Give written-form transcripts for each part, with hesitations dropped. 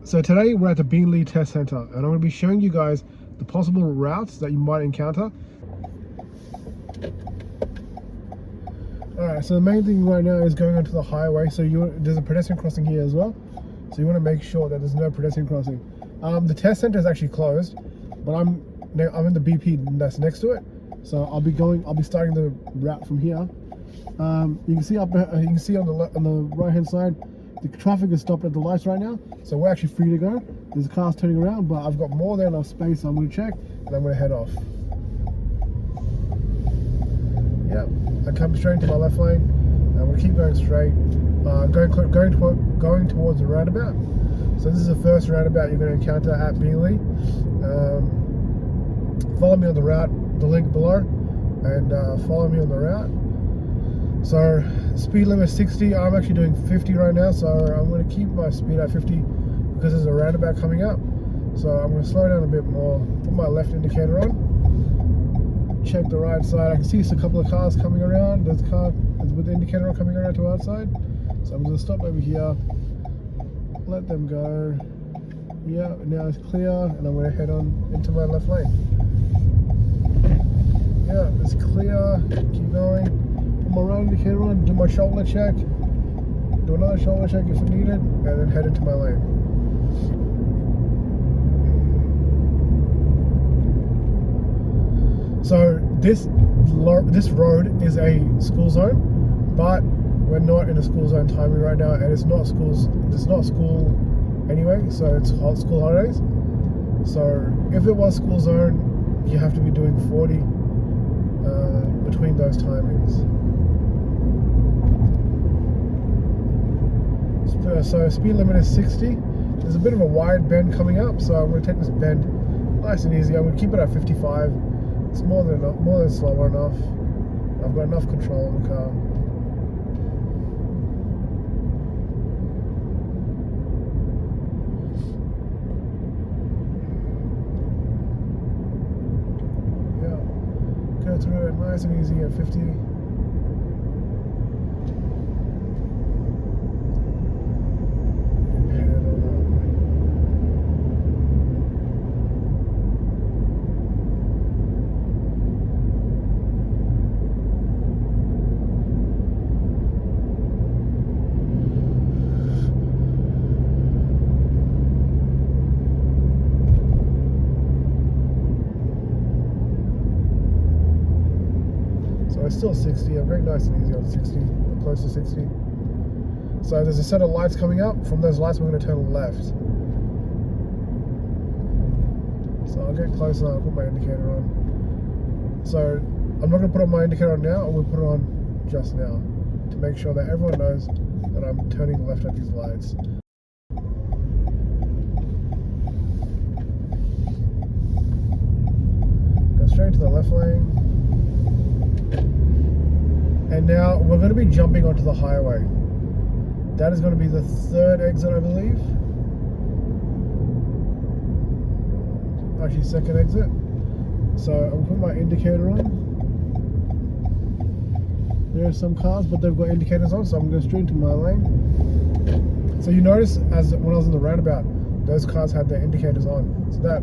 So today we're at the Beenleigh Test Centre and I'm going to be showing you guys the possible routes that you might encounter. Alright, so the main thing right now is going onto the highway. So there's a pedestrian crossing here as well. So you want to make sure that there's no pedestrian crossing. The test centre is actually closed, but I'm in the BP that's next to it. So I'll be starting the route from here. You can see on the right hand side, the traffic is stopped at the lights right now, so we're actually free to go. There's cars turning around, but I've got more than enough space, so I'm going to check and I'm going to head off. Yep, I come straight into my left lane and we'll keep going straight, going towards the roundabout. So this is the first roundabout you're going to encounter at Beenleigh. Follow me on the route, the link below, and follow me on the route. So speed limit 60, I'm actually doing 50 right now, so I'm going to keep my speed at 50 because there's a roundabout coming up. So I'm going to slow down a bit more, put my left indicator on, check the right side. I can see a couple of cars coming around. There's a car with the indicator on coming around to our side. So I'm going to stop over here, let them go. Yeah, now it's clear and I'm going to head on into my left lane. Yeah, it's clear, keep going. Put my right indicator on, do my shoulder check, do another shoulder check if needed, and then head into my lane. So this road is a school zone, but we're not in a school zone timing right now, and it's not school anyway, so it's school holidays. So if it was school zone, you have to be doing 40 between those timings. So speed limit is 60. There's a bit of a wide bend coming up, so I'm going to take this bend nice and easy. I'm going to keep it at 55. It's more than slow enough. I've got enough control in the car. Yeah, go through it nice and easy at 50. So it's still 60, I'm going nice and easy on 60, or close to 60. So there's a set of lights coming up. From those lights we're going to turn left. So I'll get closer, I'll put my indicator on. So I'm not going to put on my indicator on now, I'm going to put it on just now, to make sure that everyone knows that I'm turning left at these lights. Go straight to the left lane. And now we're going to be jumping onto the highway. That is going to be the third exit, I believe. Actually, second exit. So I'll put my indicator on. There are some cars, but they've got indicators on, so I'm going straight into my lane. So you notice, when I was in the roundabout, those cars had their indicators on. So that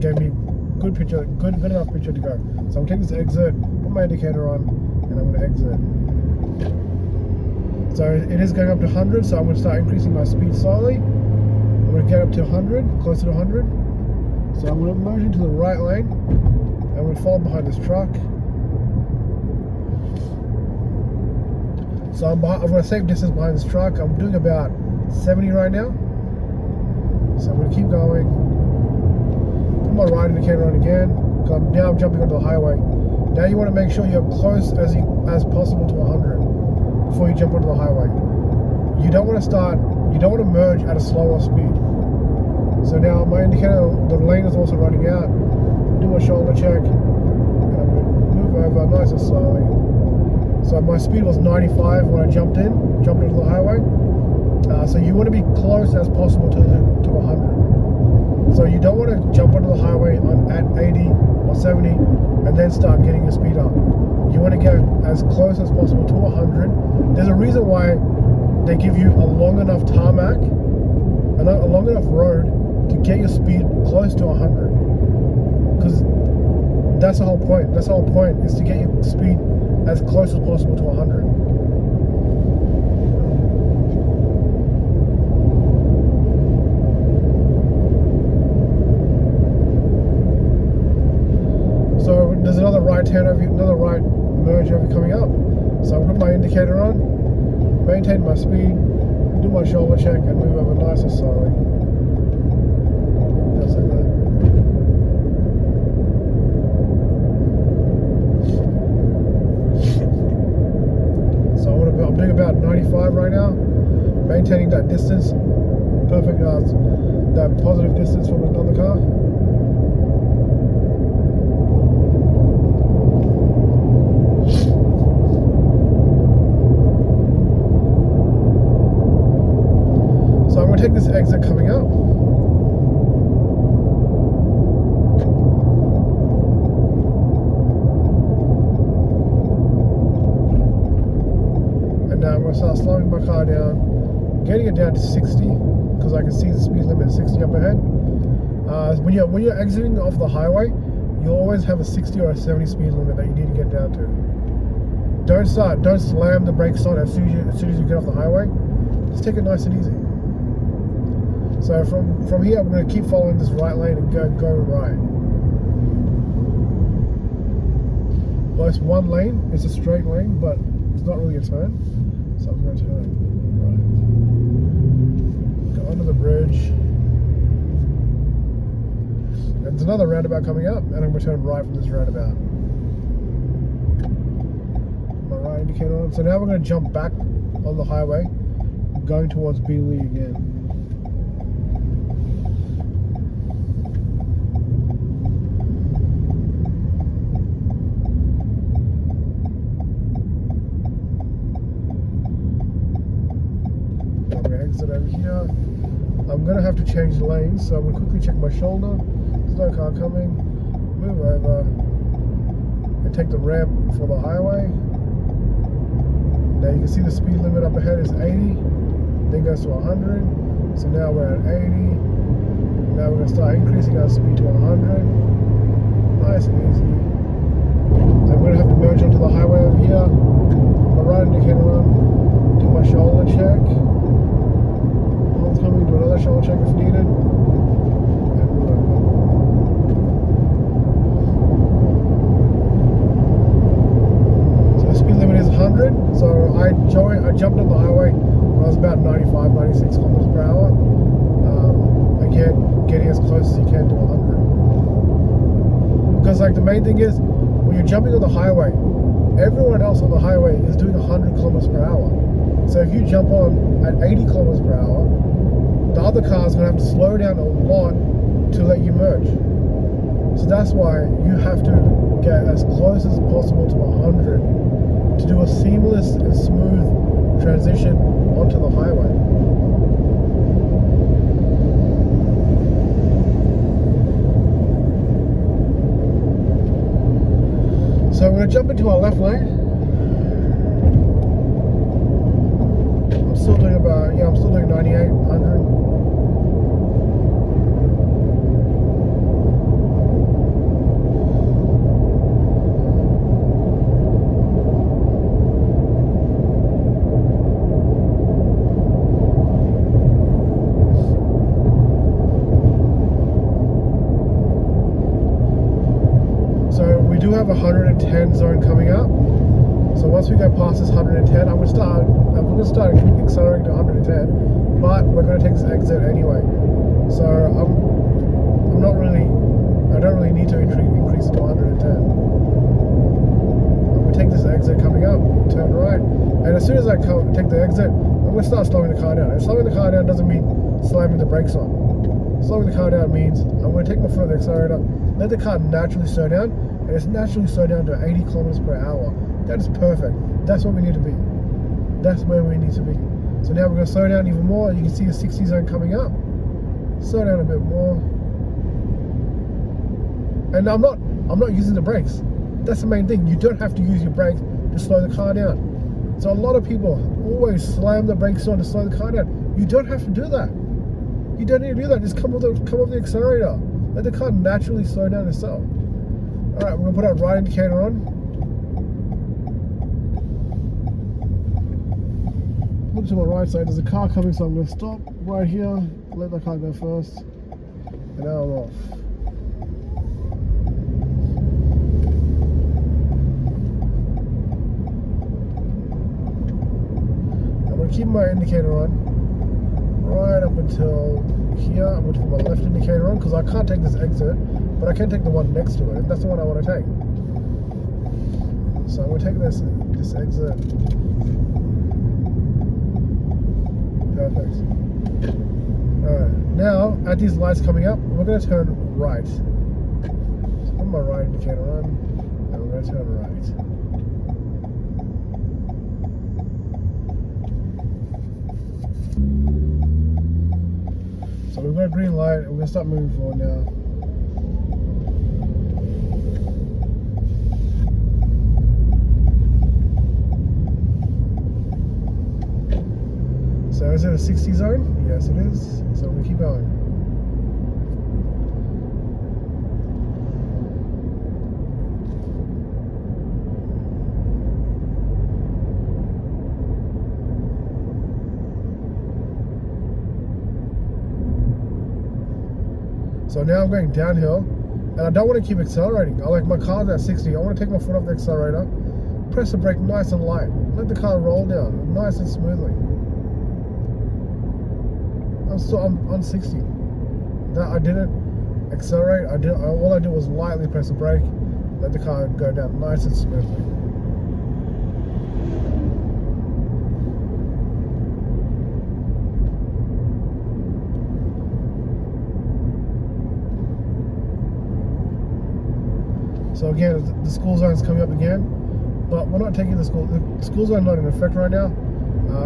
gave me good enough picture to go. So I'm taking this exit, put my indicator on, and I'm going to exit. So it is going up to 100, so I'm going to start increasing my speed slowly. I'm going to get up to 100, closer to 100. So I'm going to merge into the right lane. I'm going to follow behind this truck. So I'm going to save distance behind this truck. I'm doing about 70 right now. So I'm going to keep going. Put my right indicator on again. Now I'm jumping onto the highway. Now you want to make sure you're close as possible to 100 before you jump onto the highway. You don't want to merge at a slower speed. So now my indicator, the lane is also running out. Do my shoulder check, and I'm going to move over nice and slowly. So my speed was 95 when I jumped onto the highway. So you want to be close as possible to 100. So you don't want to jump onto the highway at 80 or 70 and then start getting your speed up. You want to get as close as possible to 100. There's a reason why they give you a long enough tarmac a long enough road to get your speed close to 100. Because that's the whole point. That's the whole point, is to get your speed as close as possible to 100. So there's another right turn over, another right merge over coming up. So I'm putting my indicator on, maintain my speed, do my shoulder check, and move over nice and slowly. Just like that. So I'm doing about 95 right now, maintaining that distance, perfect, that positive distance from another car. So I'm going to take this exit coming up. And now I'm going to start slowing my car down, getting it down to 60, because I can see the speed limit at 60 up ahead. When you're exiting off the highway, you'll always have a 60 or a 70 speed limit that you need to get down to. Don't slam the brakes on as soon as you get off the highway. Just take it nice and easy. So from here, I'm going to keep following this right lane and go right. Well, it's one lane, it's a straight lane, but it's not really a turn. So I'm going to turn right. Go under the bridge. And there's another roundabout coming up, and I'm going to turn right from this roundabout. My right indicator on. So now we're going to jump back on the highway, going towards Beenleigh again. Exit over here. I'm going to have to change lanes, so I'm going to quickly check my shoulder. There's no car coming. Move over and take the ramp for the highway. Now you can see the speed limit up ahead is 80, then goes to 100. So now we're at 80. Now we're going to start increasing our speed to 100. Nice and easy. I'm going to have to merge onto the highway over here. My right indicator on. Do my shoulder check. Coming, do another shoulder check if needed. And move over. So the speed limit is 100. So I jumped on the highway when I was about 95, 96 kilometers per hour. Again, getting as close as you can to 100. Because like the main thing is, when you're jumping on the highway, everyone else on the highway is doing 100 kilometers per hour. So if you jump on at 80 kilometers per hour, the other car is going to have to slow down a lot to let you merge. So that's why you have to get as close as possible to 100 to do a seamless and smooth transition onto the highway. So we're going to jump into our left lane. I'm still doing 98, 100. We do have a 110 zone coming up. So once we go past this 110, I'm going to start accelerating to 110, but we're going to take this exit anyway. So I don't really need to increase it to 110. I'm going to take this exit coming up, turn right, and as soon as I take the exit, I'm going to start slowing the car down. And slowing the car down doesn't mean slamming the brakes on. Slowing the car down means I'm going to take my foot on the accelerator, let the car naturally slow down, and it's naturally slowed down to 80 kilometers per hour. That is perfect. That's what we need to be. That's where we need to be. So now we're going to slow down even more. You can see the 60 zone coming up. Slow down a bit more. And I'm not using the brakes. That's the main thing. You don't have to use your brakes to slow the car down. So a lot of people always slam the brakes on to slow the car down. You don't have to do that. You don't need to do that. Just come off the accelerator. Let the car naturally slow down itself. All right, we're gonna put our right indicator on. Look to my right side. There's a car coming, so I'm gonna stop right here. Let the car go first, and now I'm off. I'm gonna keep my indicator on right up until here. I'm going to put my left indicator on because I can't take this exit, but I can take the one next to it, and that's the one I want to take. So I'm going to take this exit. Perfect. Alright, now at these lights coming up, we're going to turn right. So put my right indicator on, and we're going to turn right. So we've got a green light, and we're going to start moving forward now. So is it a 60 zone? Yes, it is. So we keep going. So now I'm going downhill, and I don't want to keep accelerating. My car's at 60. I want to take my foot off the accelerator, press the brake nice and light, let the car roll down nice and smoothly. I'm on 60. I didn't accelerate. All I did was lightly press the brake, let the car go down nice and smoothly. So again, the school zone is coming up again, but we're not taking the school zone not in effect right now.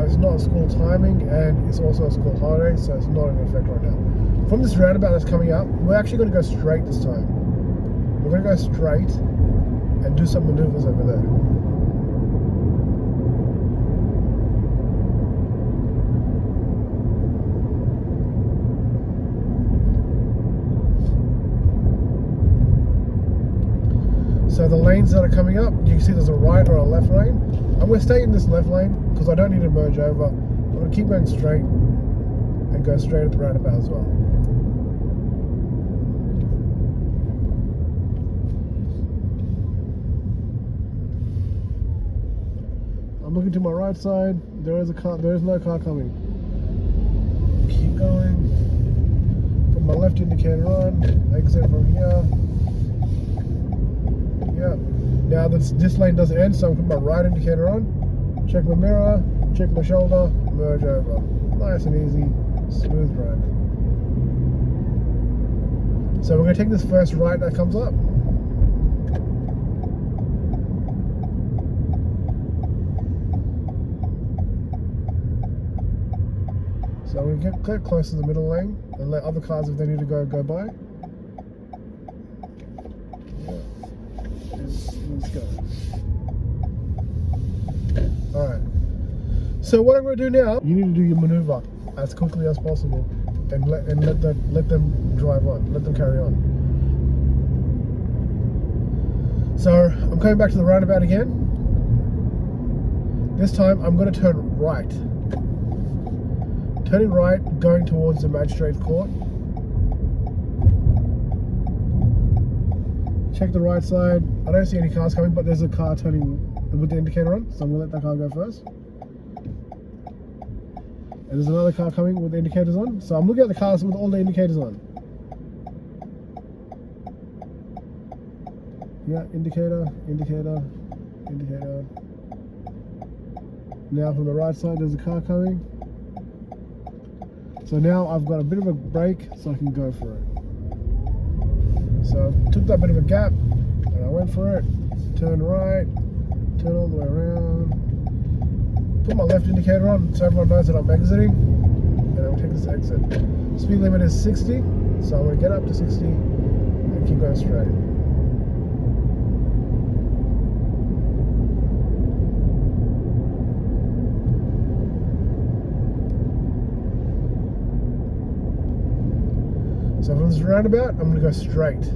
It's not a school timing, and it's also a school holiday, so it's not in effect right now. From this roundabout that's coming up, we're actually going to go straight this time. We're going to go straight and do some maneuvers over there. So the lanes that are coming up, you can see there's a right or a left lane. I'm going to stay in this left lane because I don't need to merge over. I'm going to keep going straight and go straight at the roundabout as well. I'm looking to my right side. There is no car coming. Keep going. Put my left indicator on. Exit from here. Yeah. Now this lane doesn't end, so I'm putting my right indicator on. Check my mirror, check my shoulder, merge over. Nice and easy, smooth ride. So we're going to take this first right that comes up. So we get close to the middle lane and let other cars, if they need to go by. Let's go. Alright. So what I'm going to do now, you need to do your maneuver as quickly as possible and let them drive on, let them carry on. So I'm coming back to the roundabout again. This time I'm going to turn right. Turning right, going towards the magistrate's court. Check the right side. I don't see any cars coming, but there's a car turning with the indicator on, so I'm going to let that car go first. And there's another car coming with the indicators on, so I'm looking at the cars with all the indicators on. Yeah, indicator, indicator, indicator. Now from the right side there's a car coming. So now I've got a bit of a break so I can go for it. So I took that bit of a gap and I went for it, turn right, turn all the way around, put my left indicator on so everyone knows that I'm exiting, and I'm going to take this exit. Speed limit is 60, so I'm going to get up to 60 and keep going straight. So from this roundabout, I'm gonna go straight.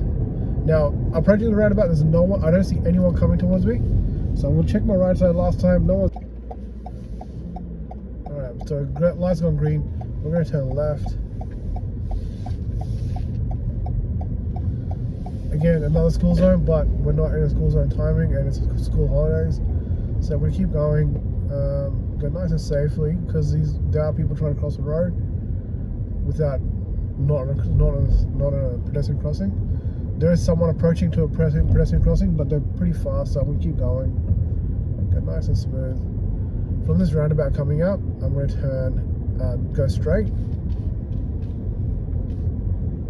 Now, approaching the roundabout, there's no one. I don't see anyone coming towards me. So I'm gonna check my right side last time. No one. All right. So lights gone green. We're gonna turn left. Again, another school zone, but we're not in a school zone timing, and it's school holidays. So we're gonna keep going. Go nice and safely, because there are people trying to cross the road without not a pedestrian crossing. There is someone approaching to a pedestrian crossing, but they're pretty fast, so I'm going to keep going. Go nice and smooth. From this roundabout coming up, I'm going to turn, go straight.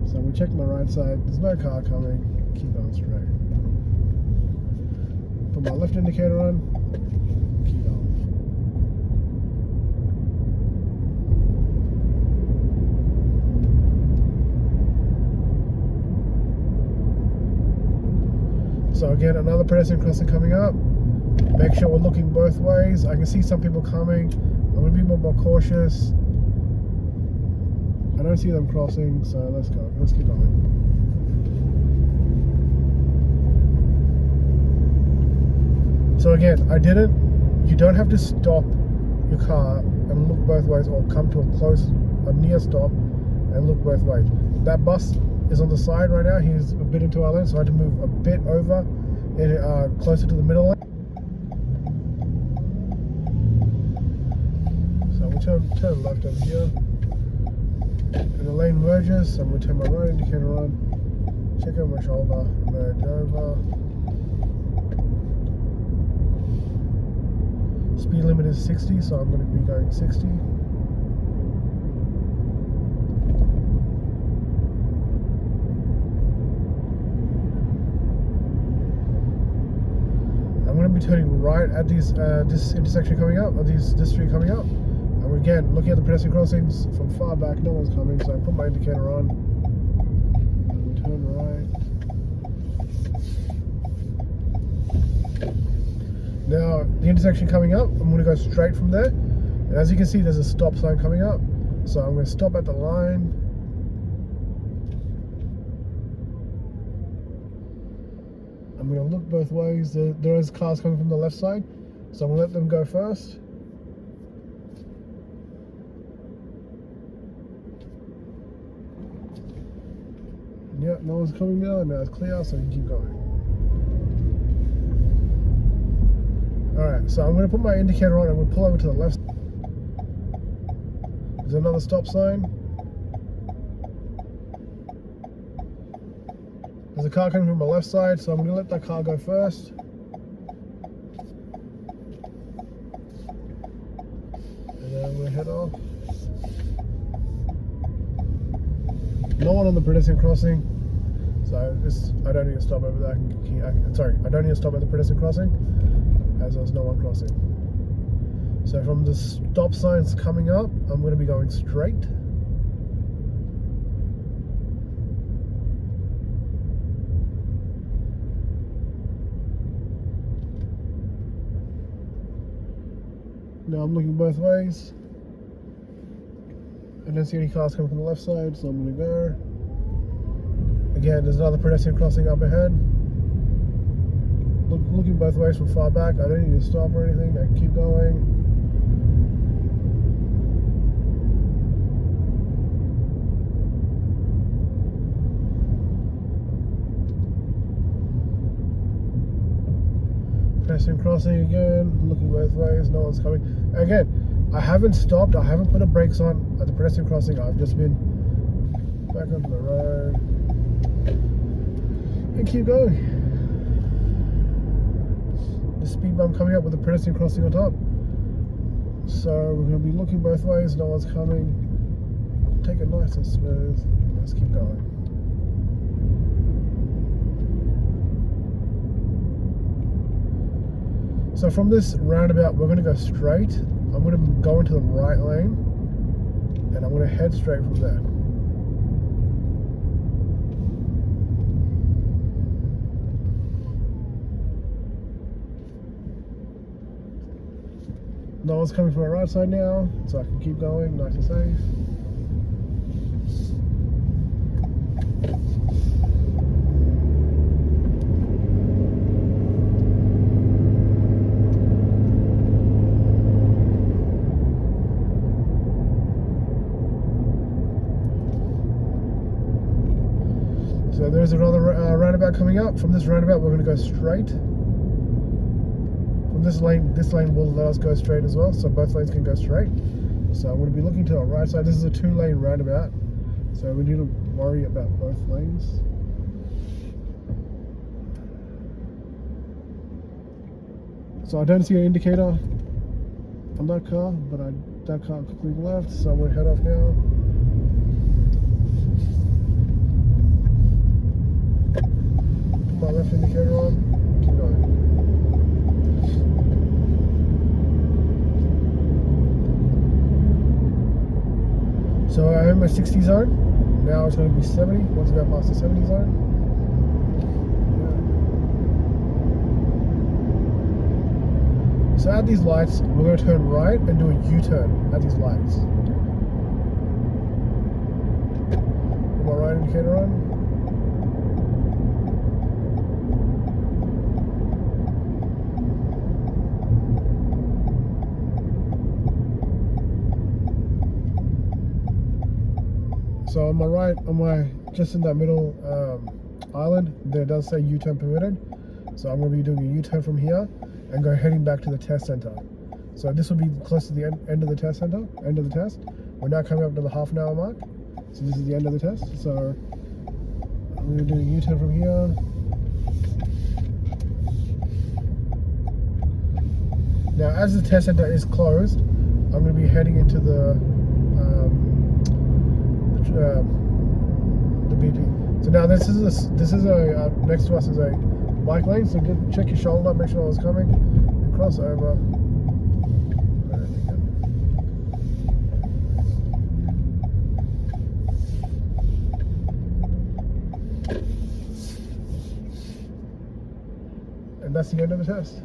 So I'm going to check my right side. There's no car coming. Keep going straight. Put my left indicator on. Keep going. So again, another pedestrian crossing coming up. Make sure we're looking both ways. I can see some people coming. I'm going to be more cautious. I don't see them crossing, so let's go. Let's keep going. So again, you don't have to stop your car and look both ways, or come to a near stop and look both ways. That bus is on the side right now. He's a bit into our lane, so I had to move a bit over and closer to the middle lane. So I'm going to turn left over here. And the lane merges, so I'm going to turn my right indicator on, check out my shoulder, merge over. Speed limit is 60, so I'm going to be going 60. I'm going to be turning right at this intersection coming up, or this street coming up. And again, looking at the pedestrian crossings from far back, no one's coming, so I put my indicator on. And we turn right. Now, the intersection coming up, I'm going to go straight from there. And as you can see, there's a stop sign coming up. So I'm going to stop at the line. I'm going to look both ways. There is cars coming from the left side, so I'm going to let them go first. Yeah, no one's coming now. Now it's clear, so you can keep going. Alright, so I'm going to put my indicator on and we'll pull over to the left. There's another stop sign. There's a car coming from my left side, so I'm going to let that car go first. And then I'm going to head off. No one on the pedestrian crossing, so I don't need to stop over there. I don't need to stop at the pedestrian crossing, as there's no one crossing. So from the stop signs coming up, I'm going to be going straight. Now I'm looking both ways. I don't see any cars coming from the left side, so I'm going to go. Again, there's another pedestrian crossing up ahead. Looking both ways from far back. I don't need to stop or anything. I can keep going. Pedestrian crossing again. Looking both ways. No one's coming. Again, I haven't stopped. I haven't put the brakes on at the pedestrian crossing. I've just been back onto the road and keep going. The speed bump coming up with the pedestrian crossing on top. So we're going to be looking both ways. No one's coming. Take it nice and smooth. Let's keep going. So from this roundabout, we're going to go straight. I'm going to go into the right lane, and I'm going to head straight from there. No one's coming from my right side now, so I can keep going nice and safe. So there's another roundabout coming up. From this roundabout, we're going to go straight. From this lane will let us go straight as well, so both lanes can go straight. So I'm going to be looking to our right side. This is a 2-lane roundabout, so we need to worry about both lanes. So I don't see an indicator on that car, but that car quickly left, so I'm going to head off now. Put my left indicator on, keep going. So I am in my 60 zone. Now it's going to be 70 once I go past the 70 zone. So at these lights, we're going to turn right and do a U-turn at these lights. Put my right indicator on. So on my right, just in that middle island, there does say U-turn permitted. So I'm going to be doing a U-turn from here and heading back to the test center. So this will be close to the end of the test center, end of the test. We're now coming up to the half-an-hour mark. So this is the end of the test. So I'm going to do a U-turn from here. Now, as the test center is closed, I'm going to be heading into the BP. So now this is a next to us is a bike lane. So check your shoulder, make sure I was coming, and cross over. And that's the end of the test.